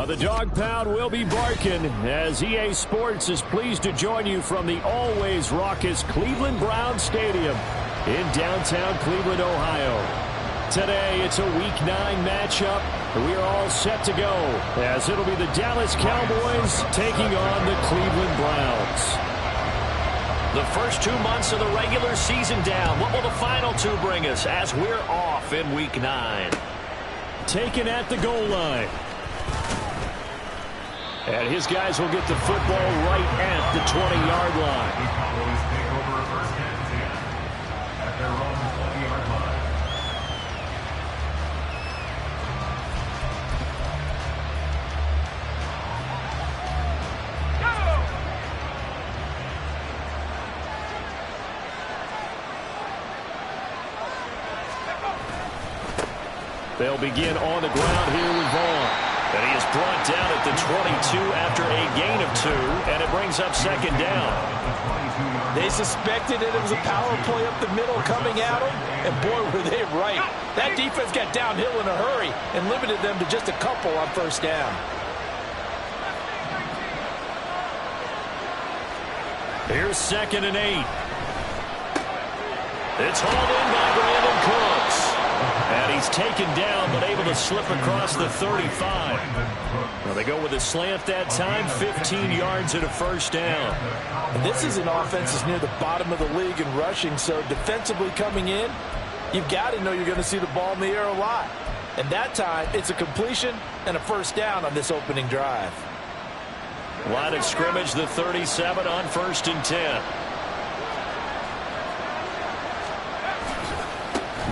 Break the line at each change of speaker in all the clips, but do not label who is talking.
The dog pound will be barking as EA Sports is pleased to join you from the always raucous Cleveland Browns Stadium in downtown Cleveland, Ohio. Today, it's a Week 9 matchup. We are all set to go as it'll be the Dallas Cowboys taking on the Cleveland Browns.
The first 2 months of the regular season down. What will the final 2 bring us as we're off in Week 9?
Taken at the goal line. And his guys will get the football right at the 20-yard line. They'll begin on the ground here with Vaughn. And he is brought down at the 22 after a gain of 2, and it brings up second down.
They suspected that it was a power play up the middle coming at them, and boy, were they right. That defense got downhill in a hurry and limited them to just a couple on first down.
Here's 2nd and 8. It's hauled in by Brandon Cooks. And he's taken down, but able to slip across the 35. Well, they go with a slant that time, 15 yards and a first down.
And this is an offense that's near the bottom of the league in rushing, so defensively coming in, you've got to know you're going to see the ball in the air a lot. And that time, it's a completion and a first down on this opening drive.
Line of scrimmage, the 37 on 1st and 10.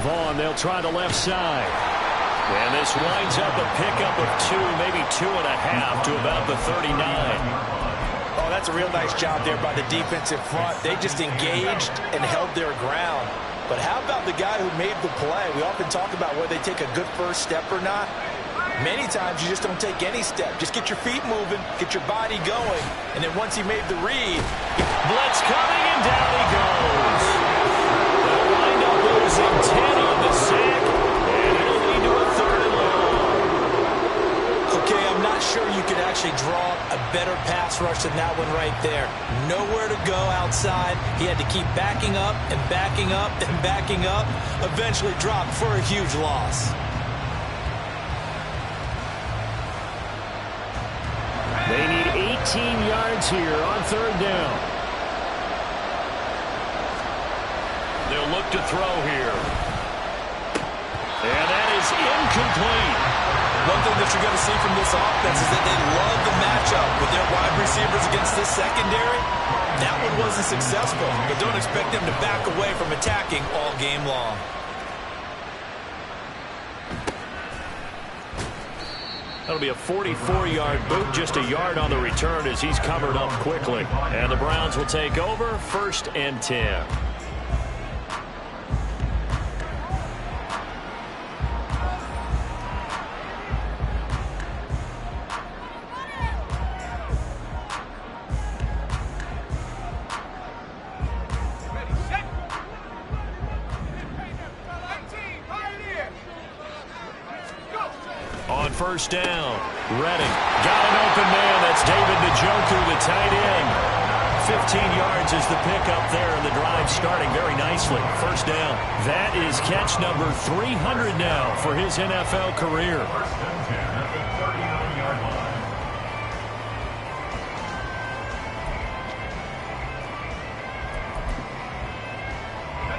Vaughn, they'll try the left side. And this winds up a pickup of 2, maybe 2.5 to about the 39.
Oh, that's a real nice job there by the defense in front. They just engaged and held their ground. But how about the guy who made the play? We often talk about whether they take a good first step or not. Many times you just don't take any step. Just get your feet moving, get your body going, and then once he made the read,
blitz coming, and down he goes. They'll wind up losing 10 on the sack, and it'll lead to a 3rd and long.
Okay, I'm not sure you could actually draw a better pass rush than that one right there. Nowhere to go outside. He had to keep backing up and backing up and backing up. Eventually dropped for a huge loss.
They need 18 yards here on 3rd down. They'll look to throw here. And that is incomplete.
One thing that you're going to see from this offense is that they love the matchup with their wide receivers against this secondary. That one wasn't successful, but don't expect them to back away from attacking all game long.
That'll be a 44-yard boot, just a yard on the return as he's covered up quickly. And the Browns will take over 1st and 10. On 1st down, Redding got an open man. That's David Njoku, the tight end. 15 yards is the pickup there, and the drive starting very nicely. 1st down. That is catch number 300 now for his NFL career.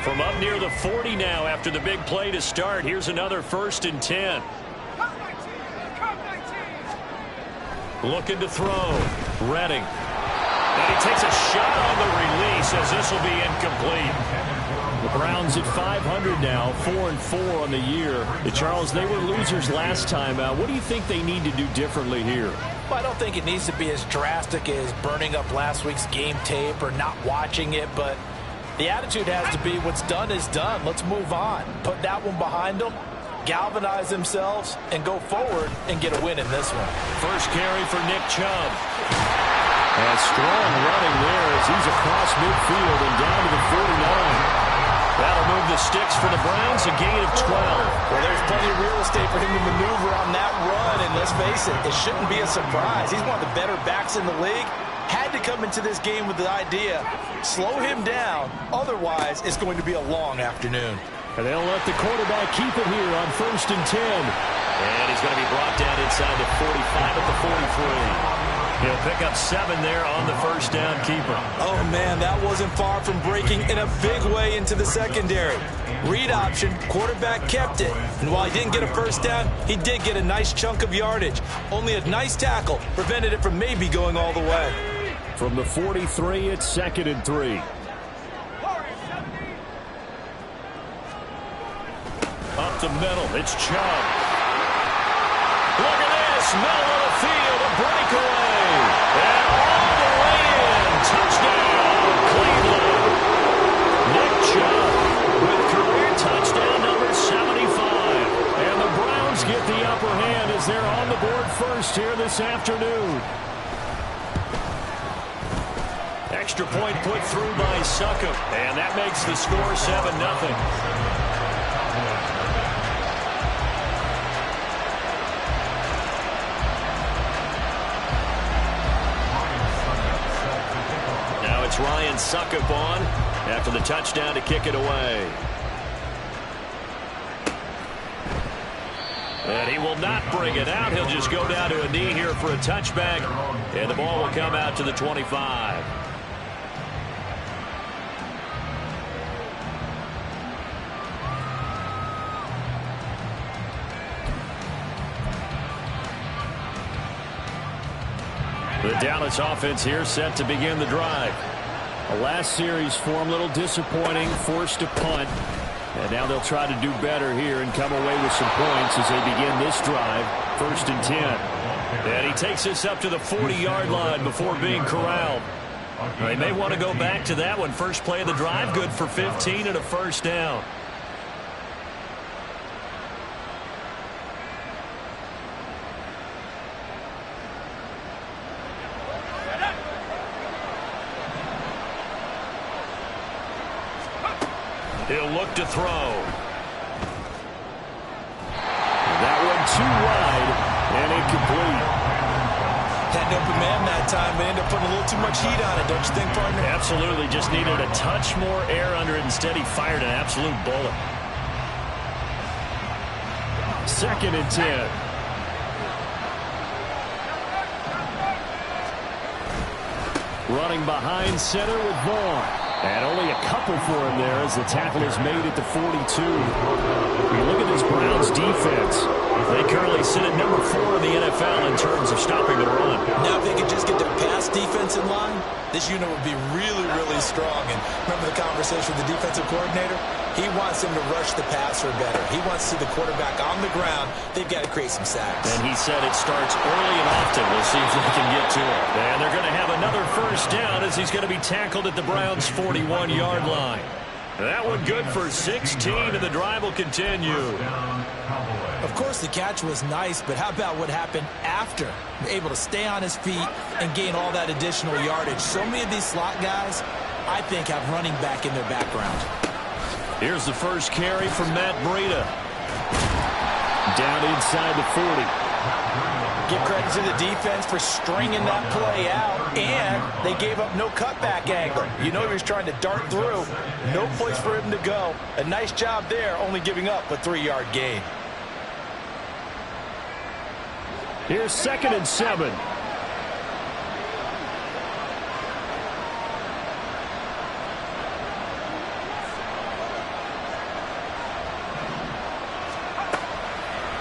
From up near the 40 now after the big play to start, here's another 1st and 10. Looking to throw. Redding. And he takes a shot on the release as this will be incomplete. The Browns at 500 now, 4-4 on the year. Charles, they were losers last time out. What do you think they need to do differently here?
Well, I don't think it needs to be as drastic as burning up last week's game tape or not watching it, but the attitude has to be what's done is done. Let's move on. Put that one behind them. Galvanize themselves and go forward and get a win in this one.
First carry for Nick Chubb. And strong running there as he's across midfield and down to the 49. That'll move the sticks for
for the Browns, a gain of 12.
Well, there's plenty of real estate for him to maneuver on that run, and let's face it, it shouldn't be a surprise. He's one of the better backs in the league. Had to come into this game with the idea, slow him down, otherwise it's going to be a long afternoon.
And they'll let the quarterback keep it here on 1st and 10.
And he's going to be brought down inside the 45 at the 43. He'll pick up 7 there on the first down keeper.
Oh, man, that wasn't far from breaking in a big way into the secondary. Read option, quarterback kept it. And while he didn't get a first down, he did get a nice chunk of yardage. Only a nice tackle prevented it from maybe going all the way.
From the 43, it's 2nd and 3. Up the middle, it's Chubb.
Look at this, middle of the field, a breakaway. And all the way in, touchdown, Cleveland. Nick Chubb with career touchdown number 75.
And the Browns get the upper hand as they're on the board first here this afternoon.
Extra point put through by Succop, and that makes the score 7-0. Ryan Succop on after the touchdown to kick it away. And he will not bring it out. He'll just go down to a knee here for a touchback. And the ball will come out to the 25.
The Dallas offense here set to begin the drive. The last series form a little disappointing, forced a punt. And now they'll try to do better here and come away with some points as they begin this drive. 1st and 10.
And he takes this up to the 40-yard line before being corralled. They may want to go back to that one. First play of the drive, good for 15 and a first down. He'll look to throw.
That one too wide and incomplete.
Had an open man that time, but ended up putting a little too much heat on it, don't you think, partner?
Absolutely. Just needed a touch more air under it. Instead, he fired an absolute bullet.
2nd and 10. Running behind center with Vaughn. And only a couple for him there as the tackle is made at the 42. You look at this Browns defense.
They currently sit at number 4 in the NFL in terms of stopping the run.
Now if they could just get their pass defense in line, this unit would be really, really strong. And remember the conversation with the defensive coordinator? He wants them to rush the passer better. He wants to see the quarterback on the ground. They've got to create some sacks.
And he said it starts early and often. We'll see if they can get to it. And they're going to have another first down as he's going to be tackled at the Browns' 41-yard line. That one good for 16, and the drive will continue.
Of course, the catch was nice, but how about what happened after? Able to stay on his feet and gain all that additional yardage. So many of these slot guys, I think, have running back in their background.
Here's the first carry from Matt Breida.
Down inside the 40.
Give credit to the defense for stringing that play out, and they gave up no cutback angle. You know he was trying to dart through. No place for him to go. A nice job there, only giving up a 3-yard gain.
Here's 2nd and 7.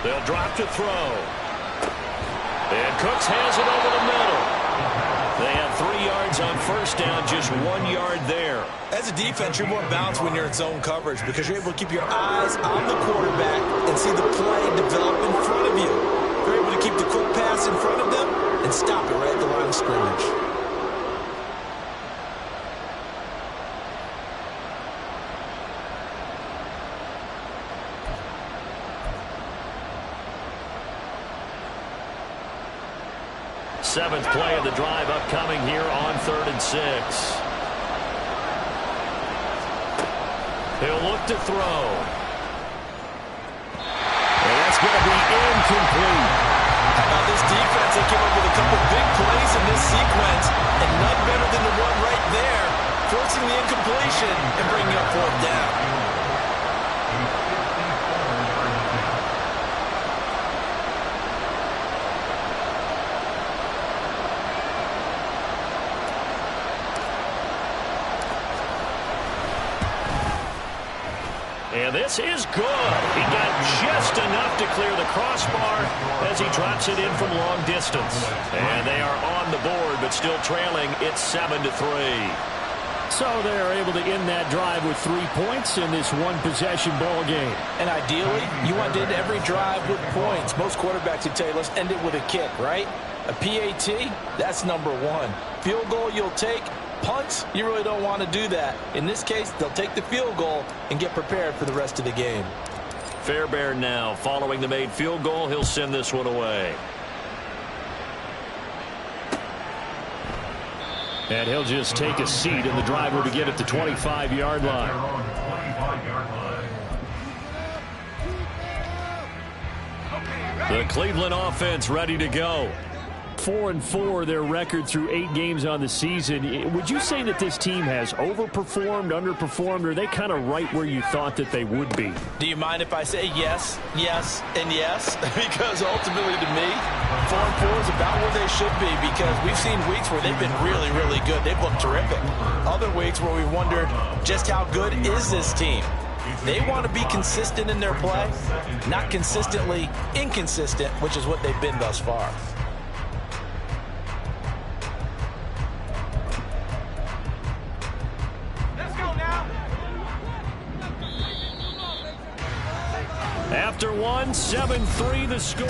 They'll drop to throw. And Cooks has it over the middle. They have 3 yards on first down, just 1 yard there.
As a defense, you're more balanced when you're in zone coverage because you're able to keep your eyes on the quarterback and see the play develop in front of you. You're able to keep the quick pass in front of them and stop it right at the line of scrimmage.
Seventh play of the drive upcoming here on 3rd and 6. He'll look to throw.
it's going to be incomplete.
How about this defense? They came up with a couple big plays in this sequence, and none better than the one right there, forcing the incompletion and bringing up fourth down.
And this is good. He got just enough to clear the crossbar as he drops it in from long distance. And they are on the board, but still trailing. It's 7-3. So they're able to end that drive with 3 points in this one-possession ball game.
And ideally, you want to end every drive with points. Most quarterbacks would tell you, let's end it with a kick, right? A PAT, that's number one. Field goal you'll take. Punts, you really don't want to do that. In this case, they'll take the field goal and get prepared for the rest of the game.
Fairbairn now following the made field goal. He'll send this one away. And he'll just take a seat, and the drive will begin at the 25-yard line. The Cleveland offense ready to go. 4-4 their record through 8 games on the season. Would you say that this team has overperformed, underperformed, or are they kind of right where you thought that they would be?
Do you mind if I say yes, yes, and yes? Because ultimately to me, 4-4 is about where they should be, because we've seen weeks where they've been really, really good. They've looked terrific. Other weeks where we've wondered just how good is this team? They want to be consistent in their play, not consistently inconsistent, which is what they've been thus far.
After one, 7-3 the score.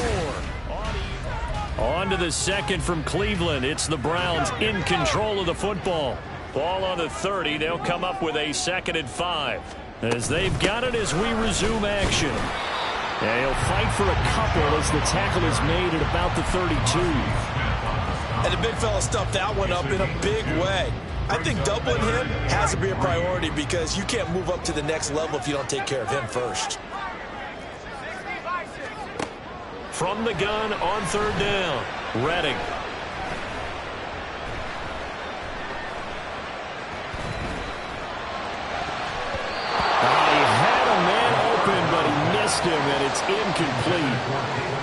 On to the second from Cleveland. It's the Browns in control of the football. Ball on the 30. They'll come up with a 2nd and 5. As they've got it as we resume action. And he'll fight for a couple as the tackle is made at about the 32.
And the big fella stuffed that one up in a big way. I think doubling him has to be a priority, because you can't move up to the next level if you don't take care of him first.
From the gun on 3rd down, Redding. He had a man open, but he missed him, and it's incomplete.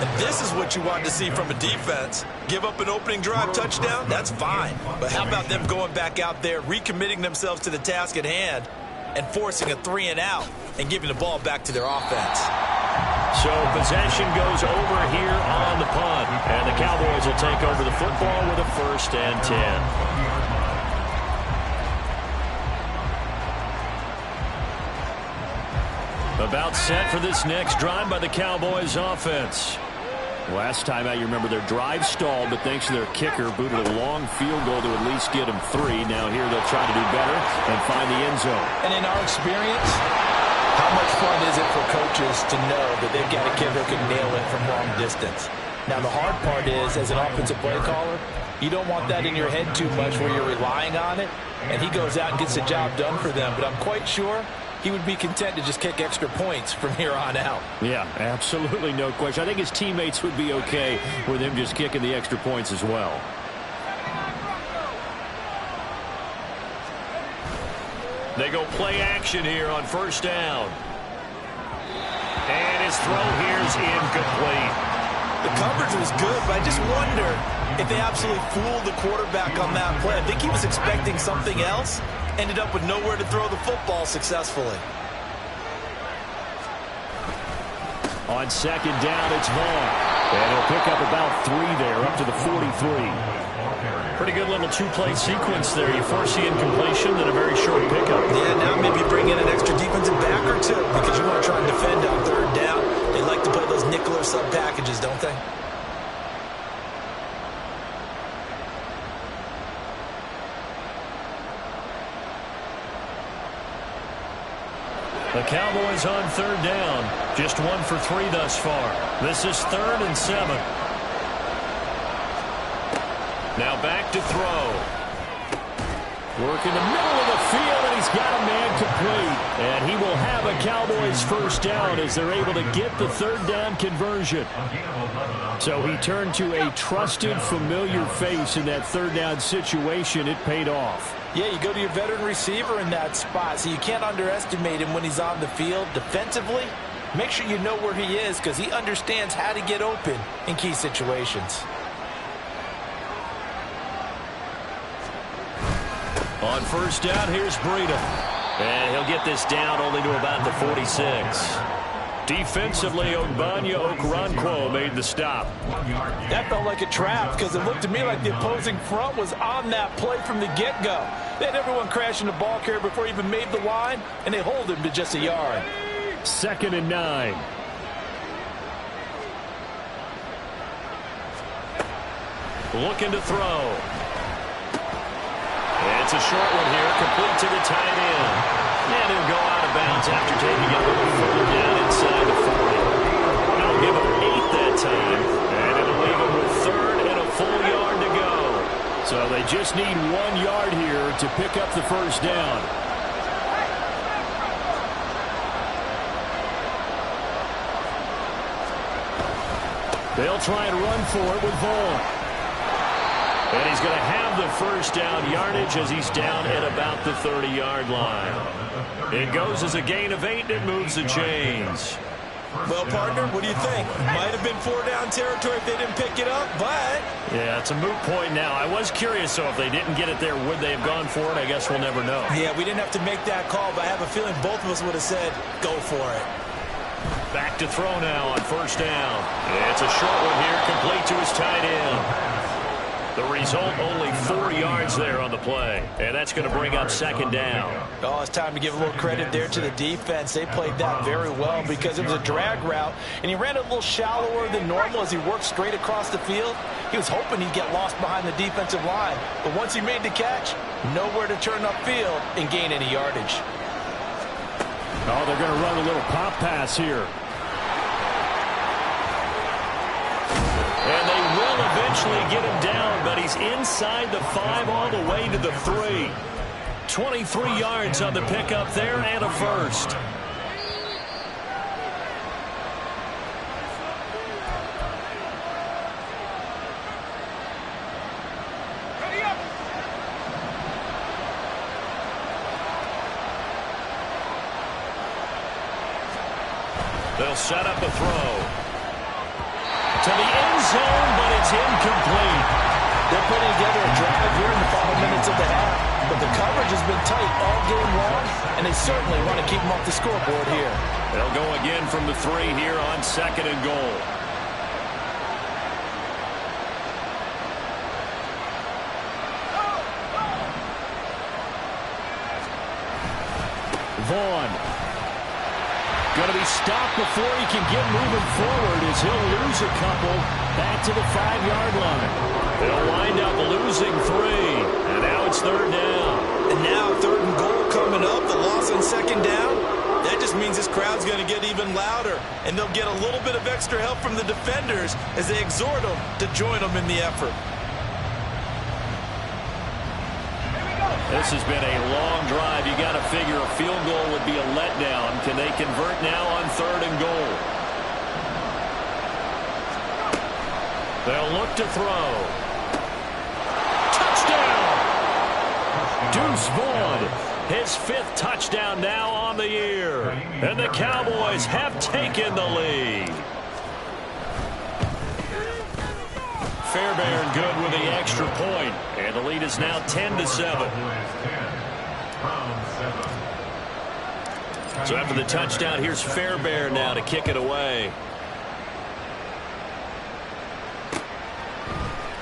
And this is what you want to see from a defense. Give up an opening drive touchdown, that's fine. But how about them going back out there, recommitting themselves to the task at hand, and forcing a 3-and-out and giving the ball back to their offense?
So possession goes over here on the punt. And the Cowboys will take over the football with a 1st and 10. About set for this next drive by the Cowboys offense. Last time out, you remember their drive stalled, but thanks to their kicker, booted a long field goal to at least get them 3. Now here they'll try to do better and find the end zone.
And in our experience, how much fun is it for coaches to know that they've got a kid who can nail it from long distance? Now, the hard part is, as an offensive play caller, you don't want that in your head too much where you're relying on it, and he goes out and gets the job done for them. But I'm quite sure he would be content to just kick extra points from here on out.
Yeah, absolutely no question. I think his teammates would be okay with him just kicking the extra points as well. They go play action here on 1st down. And his throw here is incomplete.
The coverage was good, but I just wonder if they absolutely fooled the quarterback on that play. I think he was expecting something else. Ended up with nowhere to throw the football successfully.
On 2nd down, it's Vaughn. And he'll pick up about 3 there, up to the 43. Pretty good little 2-play sequence there. You force the incompletion, then a very short pickup.
Yeah, now maybe bring in an extra defensive back or 2, because you want to try and defend on 3rd down. They like to play those nickel or sub packages, don't they?
The Cowboys on 3rd down. Just 1 for 3 thus far. This is 3rd and 7. Now back to throw. Work in the middle of the field, and he's got a man complete. incomplete, and he will have a Cowboys first down as they're able to get the third down conversion. So he turned to a trusted, familiar face in that third down situation. It paid off.
Yeah, you go to your veteran receiver in that spot, so you can't underestimate him when he's on the field. Defensively, make sure you know where he is because he understands how to get open in key situations.
On first down, here's Breida. And he'll get this down only to about the 46. Defensively, Ogbanya Okoronkwo made the stop.
That felt like a trap because it looked to me like the opposing front was on that play from the get-go. They had everyone crashing the ball carrier before he even made the line, and they hold him to just a yard.
2nd and 9. Looking to throw. It's a short one here, complete to the tight end. And he'll go out of bounds after taking a little further down inside the 40. That'll give him 8 that time, and it'll leave him with 3rd and a full yard to go. So they just need 1 yard here to pick up the first down. They'll try and run for it with Vaughn. And he's going to have the first down yardage as he's down at about the 30-yard line. It goes as a gain of 8, and it moves the chains.
Well, partner, what do you think? Might have been 4-down territory if they didn't pick it up, but...
Yeah, it's a moot point now. I was curious, so if they didn't get it there, would they have gone for it? I guess we'll never know.
Yeah, we didn't have to make that call, but I have a feeling both of us would have said, go for it.
Back to throw now on first down. It's a short one here, complete to his tight end. The result, only 4 yards there on the play. And that's going to bring up 2nd down.
Oh, it's time to give a little credit there to the defense. They played that very well because it was a drag route, and he ran a little shallower than normal as he worked straight across the field. He was hoping he'd get lost behind the defensive line. But once he made the catch, nowhere to turn upfield and gain any yardage.
Oh, they're going to run a little pop pass here. And they will eventually get him down, but he's inside the 5 all the way to the 3. 23 yards on the pickup there and a first. They'll set up a throw. To the end zone, but it's incomplete.
They're putting together a drive here in the final minutes of the half, but the coverage has been tight all game long, and they certainly want to keep them off the scoreboard here.
They'll go again from the 3 here on 2nd and goal. Vaughn. Going to be stopped before he can get moving forward as he'll lose a couple back to the 5-yard line. They'll wind up losing 3, and now it's 3rd down.
And now 3rd and goal coming up, the loss on 2nd down. That just means this crowd's going to get even louder, and they'll get a little bit of extra help from the defenders as they exhort them to join them in the effort.
This has been a long drive. You got to figure a field goal would be a letdown. Can they convert now on 3rd and goal? They'll look to throw. Touchdown! Deuce Vaughn, his 5th touchdown now on the year. And the Cowboys have taken the lead. Fairbairn good with the extra point, and the lead is now 10-7. So after the touchdown, here's Fairbairn now to kick it away.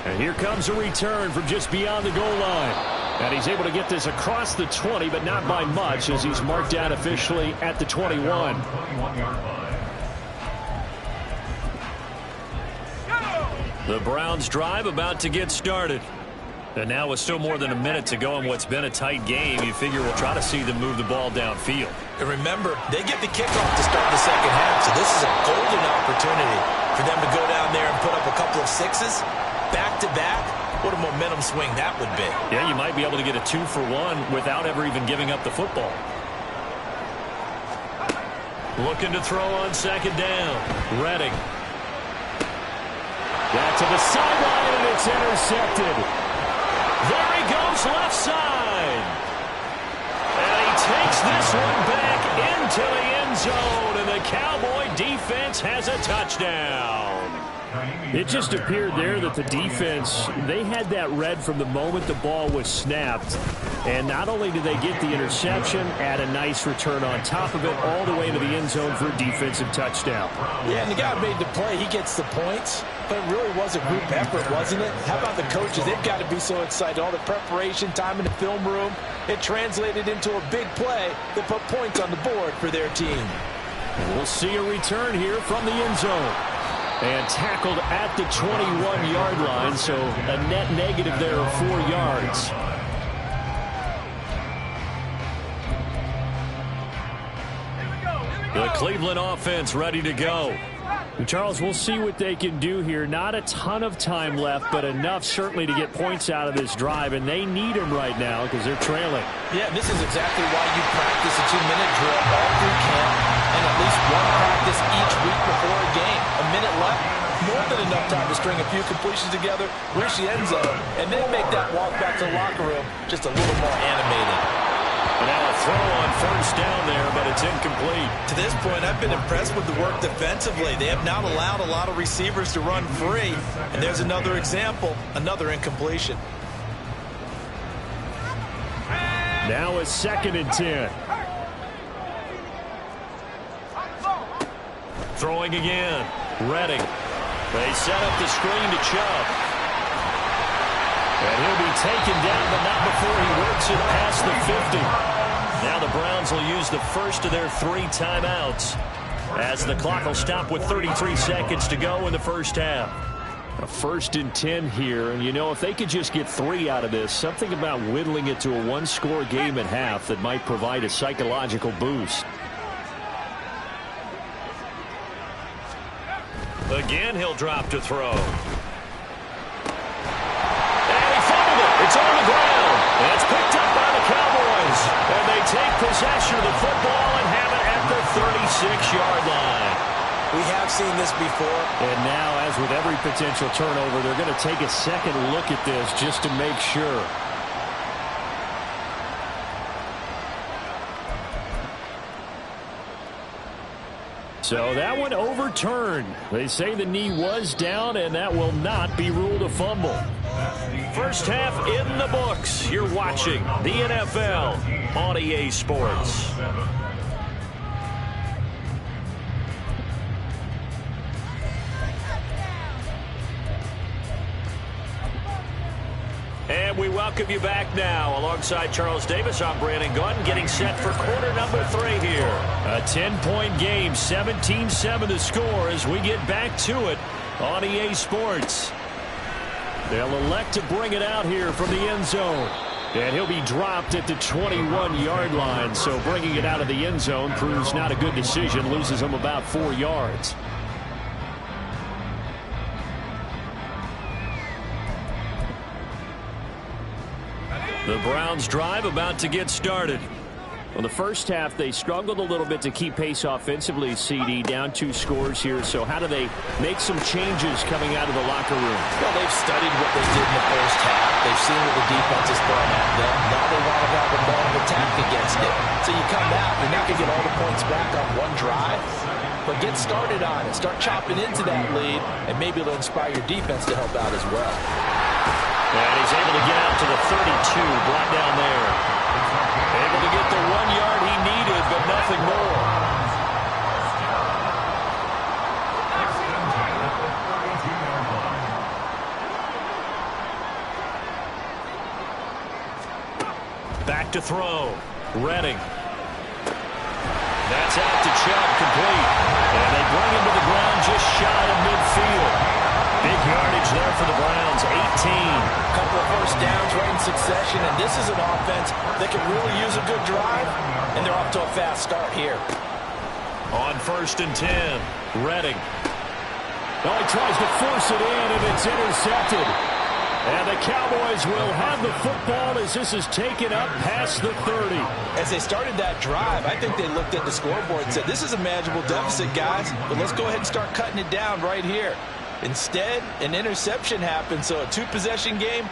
And here comes a return from just beyond the goal line. And he's able to get this across the 20, but not by much as he's marked down officially at the 21. The Browns drive about to get started. And now with still more than a minute to go in what's been a tight game, you figure we'll try to see them move the ball downfield.
And remember, they get the kickoff to start the 2nd half, so this is a golden opportunity for them to go down there and put up a couple of 6s back-to-back. What a momentum swing that would be.
Yeah, you might be able to get a 2-for-1 without ever even giving up the football.
Looking to throw on second down. Redding.
Back to the sideline, and it's intercepted.
There he goes, left side. And he takes this one back into the end zone, and the Cowboy defense has a touchdown.
It just appeared there that the defense, they had that read from the moment the ball was snapped. And not only did they get the interception, add a nice return on top of it, all the way to the end zone for a defensive touchdown.
Yeah, and the guy made the play. He gets the points. But it really was a group effort, wasn't it? How about the coaches? They've got to be so excited. All the preparation, time in the film room, it translated into a big play that put points on the board for their team.
We'll see a return here from the end zone. And tackled at the 21-yard line, so a net negative there of 4 yards.
The Cleveland offense ready to go.
Charles, we'll see what they can do here. Not a ton of time left, but enough certainly to get points out of this drive, and they need them right now because they're trailing.
Yeah, this is exactly why you practice a 2-minute drill all through camp and at least one practice each week before a game. A minute left, more than enough time to string a few completions together, reach the end zone, and then make that walk back to the locker room just a little more animated.
Now a throw on first down there, but it's incomplete.
To this point, I've been impressed with the work defensively. They have not allowed a lot of receivers to run free. And there's another example, another incompletion.
Now a 2nd and 10.
Throwing again. Redding. They set up the screen to Chubb. And he'll be taken down, but not before he works it past the 50. Now the Browns will use the first of their 3 timeouts as the clock will stop with 33 seconds to go in the first half.
A 1st and 10 here, and you know, if they could just get 3 out of this, something about whittling it to a 1-score game at half that might provide a psychological boost.
Again, he'll drop to throw. And he fumbled it. It's on the ground. And it's picked up by the Cowboys. And they take possession of the football and have it at the 36-yard line.
We have seen this before.
And now, as with every potential turnover, they're going to take a second look at this just to make sure. So that one overturned. They say the knee was down, and that will not be ruled a fumble.
First half in the books. You're watching the NFL on EA Sports. And we welcome you back now. Alongside Charles Davis, I'm Brandon Gunn, getting set for quarter number 3 here.
A 10-point game, 17-7 to score as we get back to it on EA Sports. They'll elect to bring it out here from the end zone. And he'll be dropped at the 21-yard line, so bringing it out of the end zone proves not a good decision, loses him about 4 yards. The Browns drive about to get started. Well, the first half, they struggled a little bit to keep pace offensively, CD, down 2 scores here. So how do they make some changes coming out of the locker room?
Well, they've studied what they did in the first half. They've seen what the defense is throwing at them. Now they want to have a ball of attack against it. So you come out, you're not going to get all the points back on one drive. But get started on it. Start chopping into that lead, and maybe it'll inspire your defense to help out as well.
And he's able to get out to the 32, brought down there. Able to get the 1 yard he needed, but nothing more. Back to throw. Redding. That's out to Chubb, complete. And they bring him to the ground just shy of midfield. Big yardage there for the Browns, 18.
A couple of first downs right in succession, and this is an offense that can really use a good drive, and they're off to a fast start here.
On 1st and 10, Redding.
Well, he tries to force it in, and it's intercepted. And the Cowboys will have the football as this is taken up past the 30.
As they started that drive, I think they looked at the scoreboard and said, this is a manageable deficit, guys, but let's go ahead and start cutting it down right here. Instead, an interception happened, so a two-possession game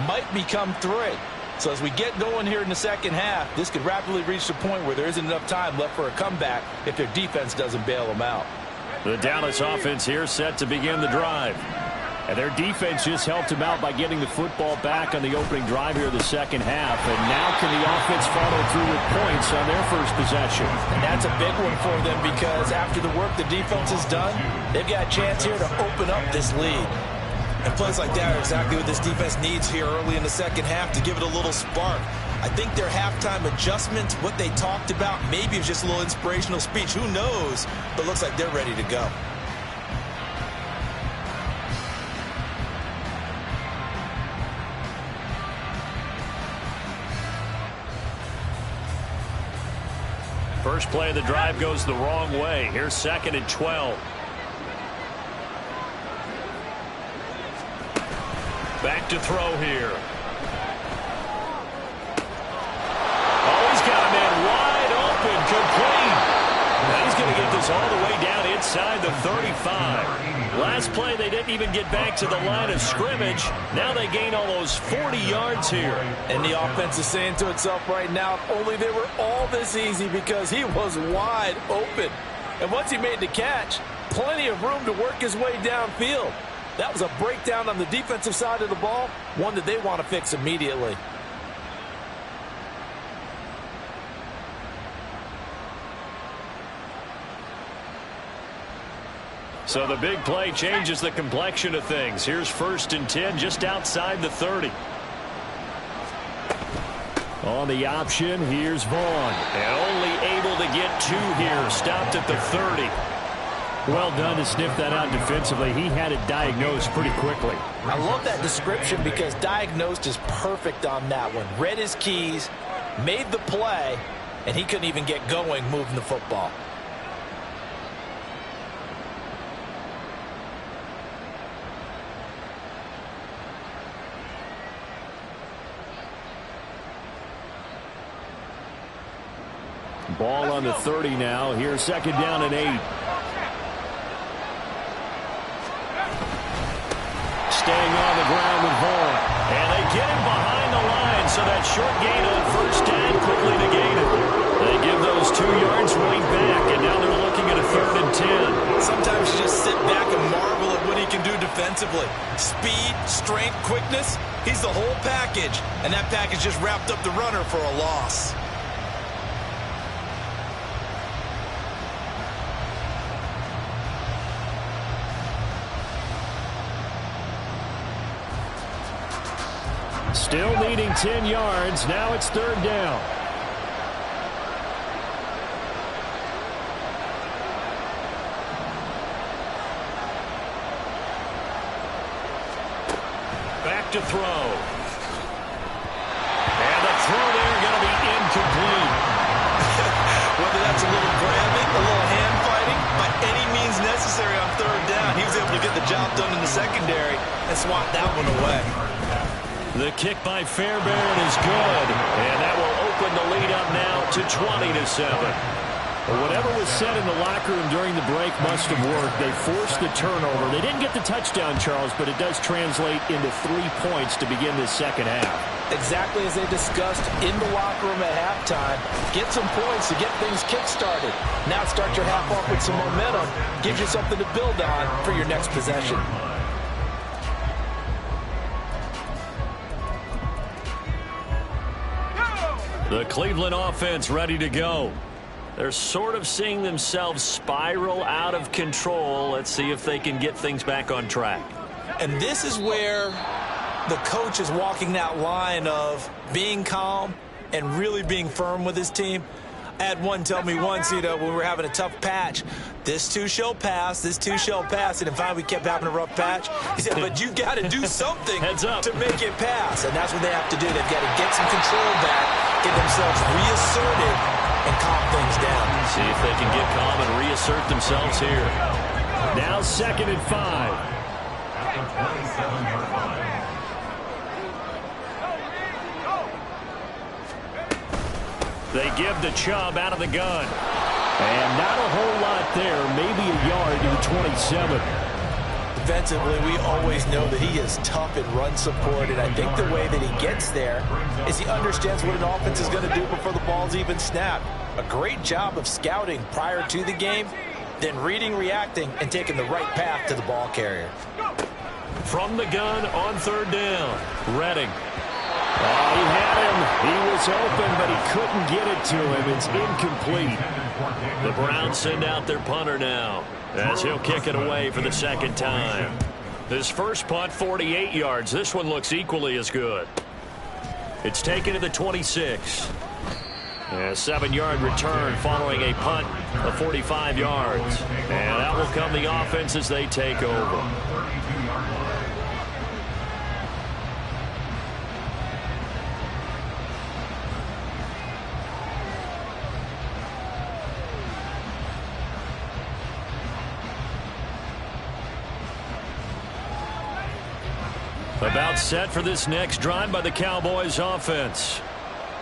might become three. So as we get going here in the second half, this could rapidly reach the point where there isn't enough time left for a comeback if their defense doesn't bail them out.
The Dallas offense here set to begin the drive. And their defense just helped them out by getting the football back on the opening drive here of the second half. And now can the offense follow through with points on their first possession?
And that's a big one for them because after the work the defense has done, they've got a chance here to open up this lead.
And plays like that are exactly what this defense needs here early in the second half to give it a little spark. I think their halftime adjustments, what they talked about, maybe it was just a little inspirational speech. Who knows? But it looks like they're ready to go.
First play of the drive goes the wrong way. Here's 2nd and 12. Back to throw here. Oh, he's got a man wide open, complete. Now he's going to get this all the way down inside the 35. Last play, they didn't even get back to the line of scrimmage. Now they gain almost 40 yards here.
And the offense is saying to itself right now, if only they were all this easy because he was wide open. And once he made the catch, plenty of room to work his way downfield. That was a breakdown on the defensive side of the ball, one that they want to fix immediately.
So the big play changes the complexion of things. Here's 1st and 10 just outside the 30. On the option, here's Vaughn. And only able to get 2 here. Stopped at the 30. Well done to sniff that out defensively. He had it diagnosed pretty quickly.
I love that description because diagnosed is perfect on that one. Read his keys, made the play, and he couldn't even get going moving the football.
Ball on the 30 now. Here's 2nd down and 8. Staying on the ground with Vaughn. And they get him behind the line, so that short gain on 1st down quickly negated. They give those 2 yards right back, and now they're looking at a 3rd and 10.
Sometimes you just sit back and marvel at what he can do defensively. Speed, strength, quickness, he's the whole package. And that package just wrapped up the runner for a loss.
Still needing 10 yards. Now it's 3rd down. Back to throw. And the throw there going to be incomplete.
Whether that's a little grabbing, a little hand fighting, by any means necessary on 3rd down, he was able to get the job done in the secondary and swat that one away.
The kick by Fairbairn is good, and that will open the lead up now to 20-7. But whatever was said in the locker room during the break must have worked. They forced the turnover. They didn't get the touchdown, Charles, but it does translate into 3 points to begin this second half.
Exactly as they discussed in the locker room at halftime. Get some points to get things kick-started. Now start your half off with some momentum. Gives you something to build on for your next possession.
The Cleveland offense ready to go. They're sort of seeing themselves spiral out of control. Let's see if they can get things back on track.
And this is where the coach is walking that line of being calm and really being firm with his team. I had one tell me once, when we were having a tough patch, this too shall pass, this too shall pass. And then finally we kept having a rough patch. He said, but you got to do something to make it pass. And that's what they have to do. They've got to get some control back, get themselves reasserted, and calm things down.
See if they can get calm and reassert themselves here. Now 2nd and 5. They give to Chubb out of the gun. And not a whole lot there, maybe a yard to the 27.
Defensively, we always know that he is tough in run support, and I think the way that he gets there is he understands what an offense is going to do before the ball's even snapped. A great job of scouting prior to the game, then reading, reacting, and taking the right path to the ball carrier.
From the gun on third down, Redding. Oh, he had him. He was open, but he couldn't get it to him. It's incomplete. The Browns send out their punter now, as he'll kick it away for the second time. His first punt, 48 yards. This one looks equally as good. It's taken to the 26. A 7-yard return following a punt of 45 yards. And out will come the offense as they take over. About set for this next drive by the Cowboys offense.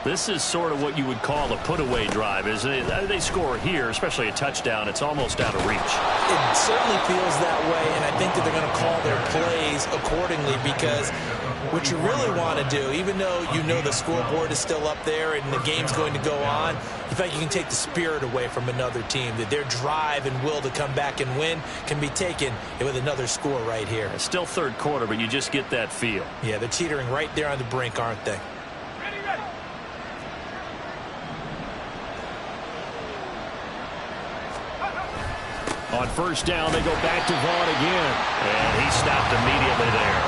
This is sort of what you would call a put-away drive, isn't it? They score here, especially a touchdown. It's almost out of reach.
It certainly feels that way, and I think that they're going to call their plays accordingly, because what you really want to do, even though you know the scoreboard is still up there and the game's going to go on, you think you can take the spirit away from another team, that their drive and will to come back and win can be taken with another score right here.
It's still third quarter, but you just get that feel.
Yeah, they're teetering right there on the brink, aren't they?
On first down, they go back to Vaughn again. And he stopped immediately there.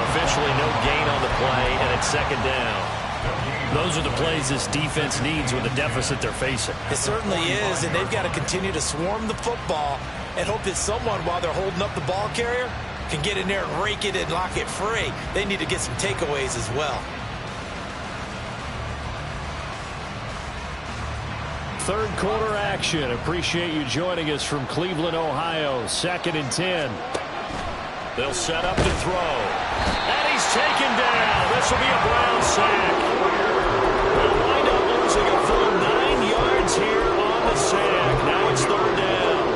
Officially no gain on the play, and it's second down. Those are the plays this defense needs with the deficit they're facing.
It certainly is, and they've got to continue to swarm the football and hope that someone, while they're holding up the ball carrier, can get in there and rake it and lock it free. They need to get some takeaways as well.
Third quarter action. Appreciate you joining us from Cleveland, Ohio. 2nd and 10. They'll set up to throw. And he's taken down. This will be a Brown sack. They'll wind up losing a full 9 yards here on the sack. Now it's third down.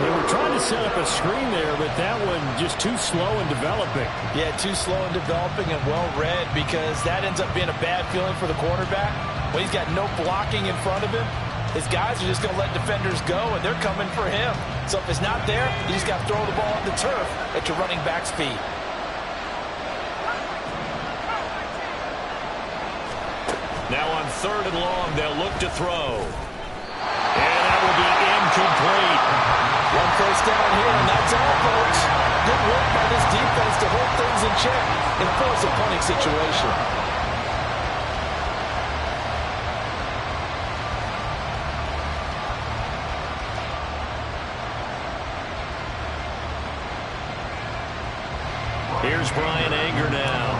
They were trying to set up a screen there, but that one just too slow in developing.
Yeah, too slow in developing and well read, because that ends up being a bad feeling for the quarterback. When he's got no blocking in front of him, his guys are just going to let defenders go, and they're coming for him. So if it's not there, you just got to throw the ball on the turf at your running back speed.
Now on third and long, they'll look to throw. And that will be incomplete.
One first down here, and that's all, folks. Good work by this defense to hold things in check and force a punting situation.
Here's Brian Anger now,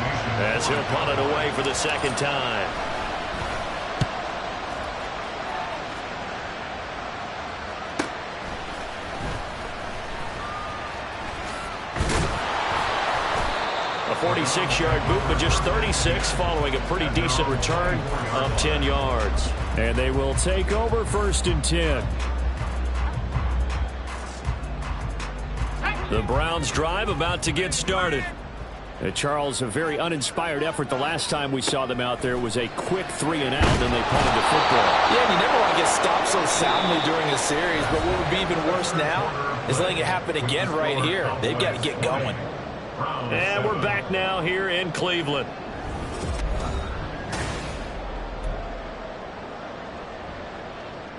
as he'll punt it away for the second time. A 46-yard boot, but just 36 following a pretty decent return of 10 yards. And they will take over 1st and 10. The Browns drive about to get started. Charles, a very uninspired effort. The last time we saw them out there was a quick 3 and out, and they punted the football.
Yeah, and you never want to get stopped so soundly during a series, but what would be even worse now is letting it happen again right here. They've got to get going.
And we're back now here in Cleveland.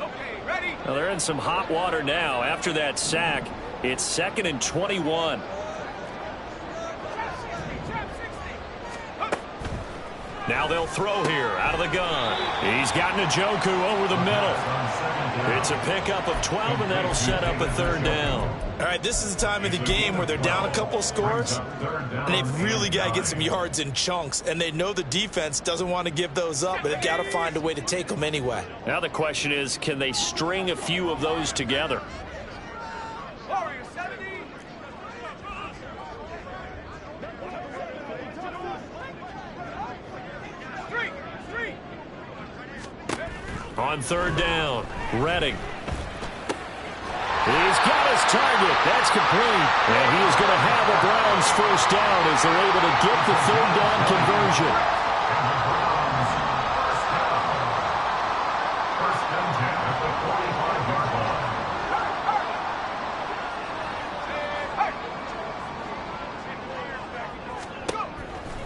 Okay, ready?
Well, they're in some hot water now. After that sack, it's 2nd and 21. Now they'll throw here out of the gun. He's got Njoku over the middle. It's a pickup of 12, and that'll set up a 3rd down.
All right, this is the time of the game where they're down a couple of scores, and they've really got to get some yards in chunks, and they know the defense doesn't want to give those up, but they've got to find a way to take them anyway.
Now the question is, can they string a few of those together?
Warrior 70. Street. On third down, Redding.
He's got his target. That's complete. And he is going to have a Browns first down as they're able to get the third down conversion.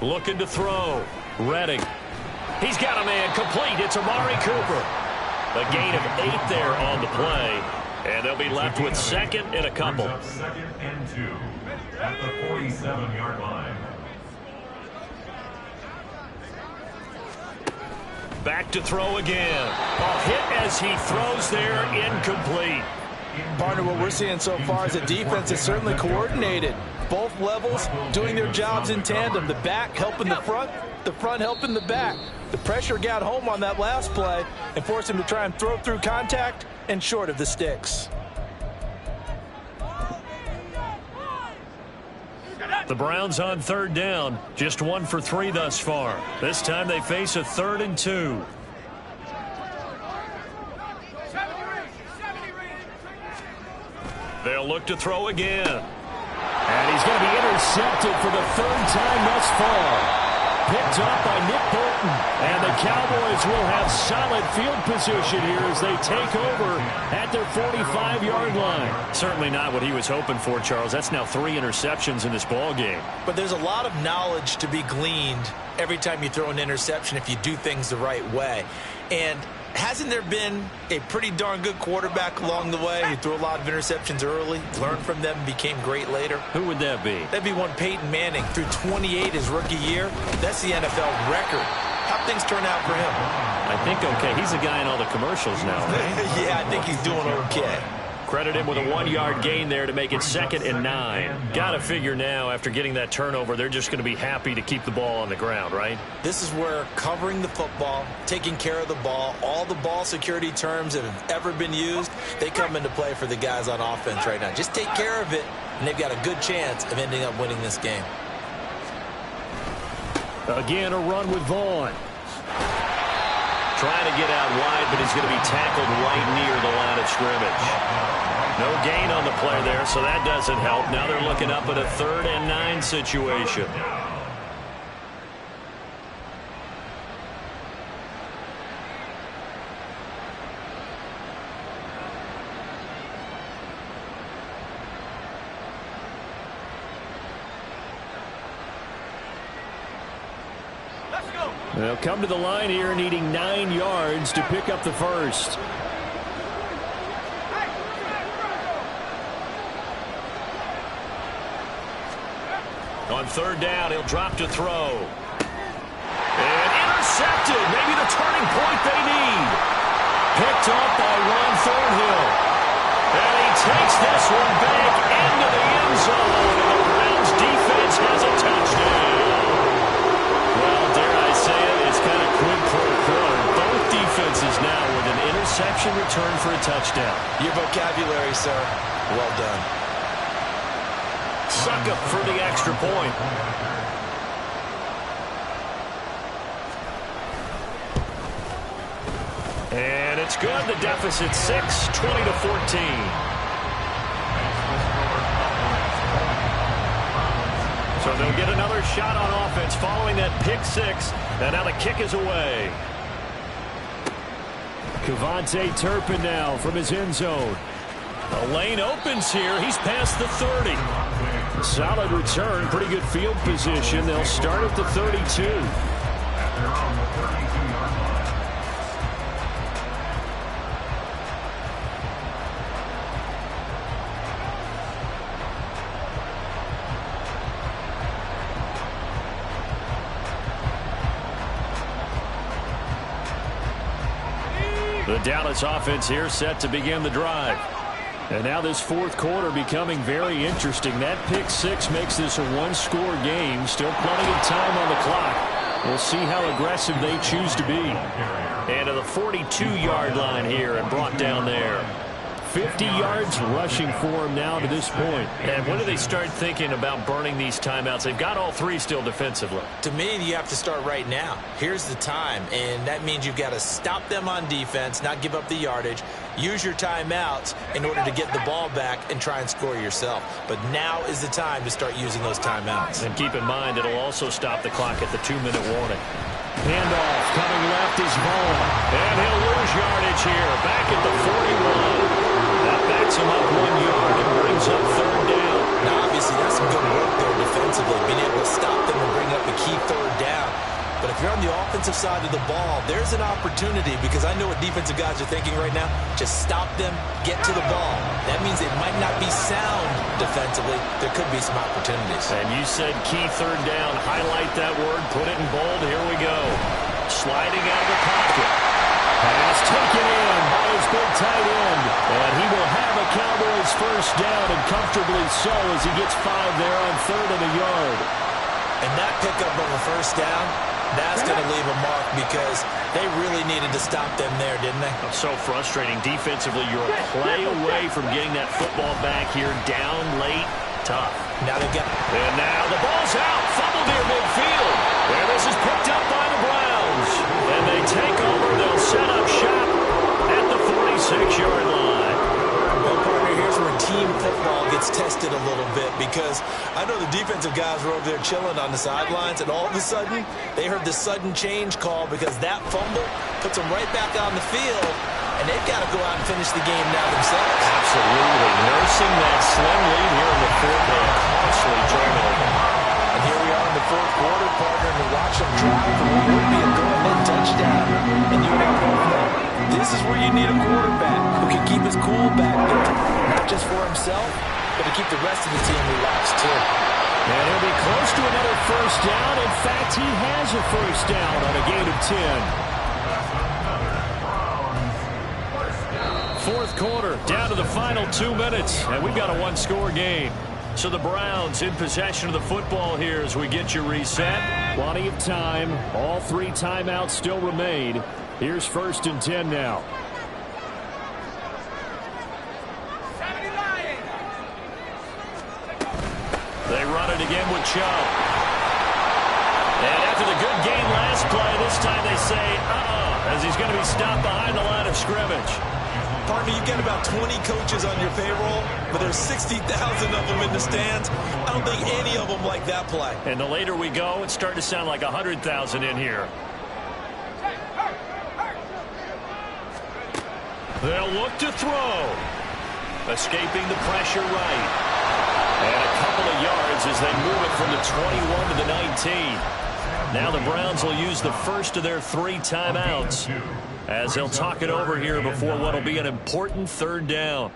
Looking to throw. Redding. He's got a man complete. It's Amari Cooper. A gain of 8 there on the play. And they'll be left with second and a couple.
Second and 2 at the 47-yard line.
Back to throw again. A hit as he throws there, incomplete.
Partner, what we're seeing so far is the defense is certainly coordinated. Both levels doing their jobs in tandem. The back helping the front helping the back. The pressure got home on that last play and forced him to try and throw through contact and short of the sticks.
The Browns on third down, just 1 for 3 thus far. This time they face a 3rd and 2. They'll look to throw again.
And he's going to be intercepted for the 3rd time thus far. Picked off by Nick Bolton. And the Cowboys will have solid field position here as they take over at their 45-yard line.
Certainly not what he was hoping for, Charles. That's now 3 interceptions in this ball game.
But there's a lot of knowledge to be gleaned every time you throw an interception if you do things the right way. And hasn't there been a pretty darn good quarterback along the way who threw a lot of interceptions early, learned from them, and became great later?
Who would that be?
That'd be one Peyton Manning. Threw 28 his rookie year. That's the NFL record. How'd things turn out for him?
I think okay. He's the guy in all the commercials now, right?
Yeah, I think he's doing okay.
Credit him with a 1-yard gain there to make it 2nd and 9. Got to figure now, after getting that turnover, they're just going to be happy to keep the ball on the ground, right?
This is where covering the football, taking care of the ball, all the ball security terms that have ever been used, they come into play for the guys on offense right now. Just take care of it, and they've got a good chance of ending up winning this game.
Again, a run with Vaughn.
Trying to get out wide, but he's going to be tackled right near the line of scrimmage. No gain on the play there, so that doesn't help. Now they're looking up at a 3rd and 9 situation.
They'll come to the line here needing 9 yards to pick up the first.
On third down, he'll drop to throw. And intercepted. Maybe the turning point they need. Picked off by Ron Thornhill. And he takes this one back into the end zone. And the Browns defense has a touchdown. Well, dare I say it, it's kind of quid pro quo. Both defenses now with an interception return for a touchdown.
Your vocabulary, sir. Well done.
Suck up for the extra point. And it's good. The deficit 6, 20-14. So they'll get another shot on offense following that pick 6. And now the kick is away.
Kevontae Turpin now from his end zone.
The lane opens here. He's past the 30.
Solid return, pretty good field position. They'll start at the 32.
The Dallas offense here set to begin the drive.
And now this 4th quarter becoming very interesting. That pick 6 makes this a 1-score game. Still plenty of time on the clock. We'll see how aggressive they choose to be.
And to the 42-yard line here and brought down there.
50 yards rushing for him now to this point.
And when do they start thinking about burning these timeouts? They've got all three still defensively.
To me, you have to start right now. Here's the time, and that means you've got to stop them on defense, not give up the yardage, use your timeouts in order to get the ball back and try and score yourself. But now is the time to start using those timeouts.
And keep in mind, it'll also stop the clock at the 2-minute warning.
Handoff coming left is Vaughn.
And he'll lose yardage here. Back at the 41. That backs him up 1 yard and brings up third down.
Now, obviously, that's some good work there defensively, being able to stop them and bring up a key third down. But if you're on the offensive side of the ball, there's an opportunity, because I know what defensive guys are thinking right now. Just stop them, get to the ball. That means it might not be sound defensively. There could be some opportunities.
And you said key third down. Highlight that word. Put it in bold. Here we go. Sliding out of the pocket.
Pass taken in by his big tight end. And he will have a Cowboys first down, and comfortably so, as he gets 5 there on 3rd and a yard.
And that pickup of a first down, that's going to leave a mark, because they really needed to stop them there, didn't they?
So frustrating. Defensively, you're a play away from getting that football back here. Down late, tough.
Now they've got...
And now the ball's out. Fumbled near midfield. And this is picked up by the Browns. And they take over. They'll set up shop at the 46-yard line.
Well, partner, here's where team football gets tested a little bit, because I know the defensive guys were over there chilling on the sidelines, and all of a sudden they heard the sudden change call, because that fumble puts them right back on the field, and they've got to go out and finish the game now themselves.
Absolutely. Nursing that slim lead here in the fourth, they constantly terminating.
And here we are in the fourth quarter, partner, and we watch them try for what would be a go-ahead touchdown. And you and I both know, this is where you need a quarterback who can keep his cool back there, not just for himself, but to keep the rest of the team relaxed too.
And he'll be close to another first down. In fact, he has a first down on a gain of 10.
Fourth quarter, down to the final 2 minutes, and we've got a one-score game. So the Browns in possession of the football here as we get you reset.
Plenty of time. All 3 timeouts still remain. Here's 1st and 10 now.
They run it again with Chubb. And after the good game last play, this time they say, as he's going to be stopped behind the line of scrimmage.
Partner, you've got about 20 coaches on your payroll, but there's 60,000 of them in the stands. I don't think any of them like that play.
And the later we go, it's starting to sound like 100,000 in here. They'll look to throw. Escaping the pressure right. And a couple of yards as they move it from the 21 to the 19. Now the Browns will use the first of their 3 timeouts, as they'll talk it over here before what will be an important third down.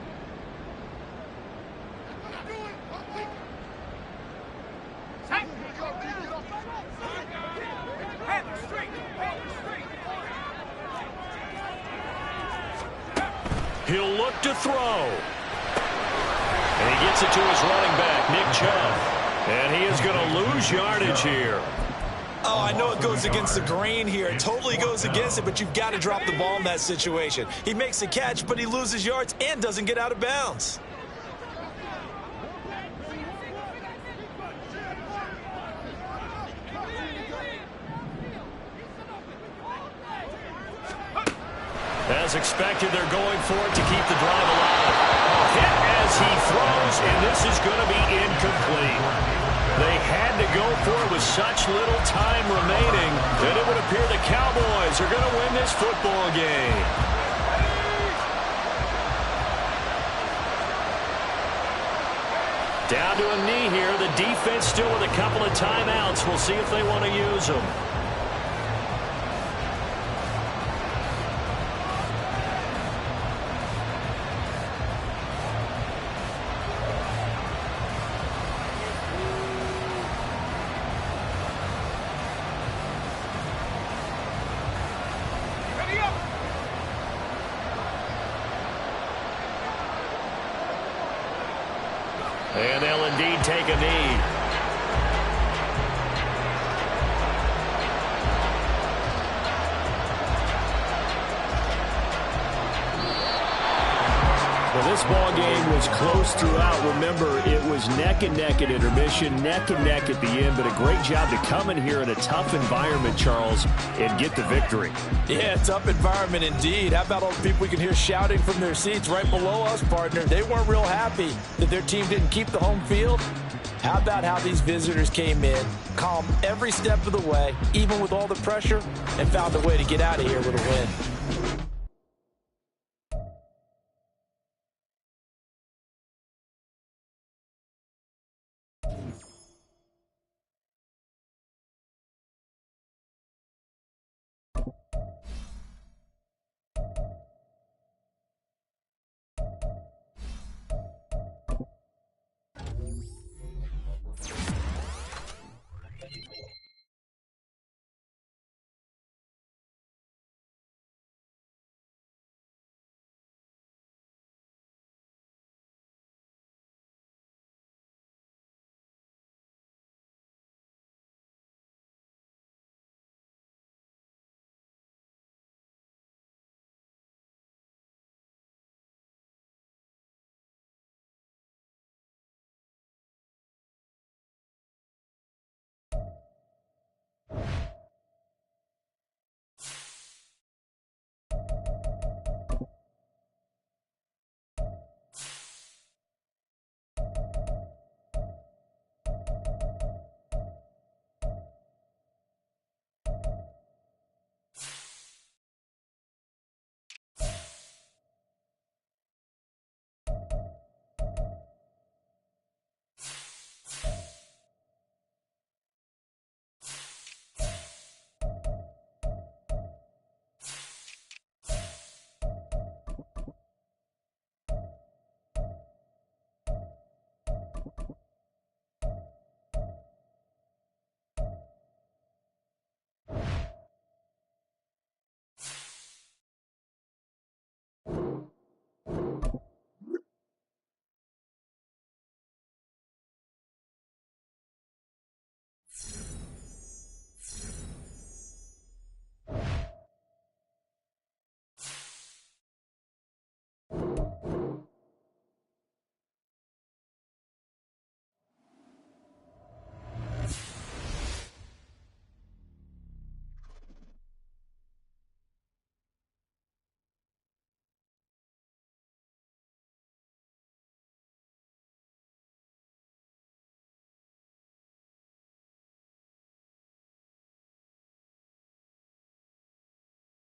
He'll look to throw. And he gets it to his running back, Nick Chubb. And he is going to lose yardage here.
Oh, I know it goes against the grain here. It totally goes against it, but you've got to drop the ball in that situation. He makes a catch, but he loses yards and doesn't get out of bounds.
As expected, they're going for it to keep the drive alive. Hit as he throws, and this is going to be incomplete. They had to go for it with such little time remaining that it would appear the Cowboys are going to win this football game. Down to a knee here. The defense still with a couple of timeouts. We'll see if they want to use them. And they'll indeed take a knee.
Well, this ball game was close throughout. Remember, it was neck and neck at intermission, neck and neck at the end, but a great job to come in here in a tough environment, Charles, and get the victory.
Yeah, tough environment indeed. How about all the people we can hear shouting from their seats right below us, partner? They weren't real happy that their team didn't keep the home field. How about how these visitors came in, calm every step of the way, even with all the pressure, and found a way to get out of here with a win.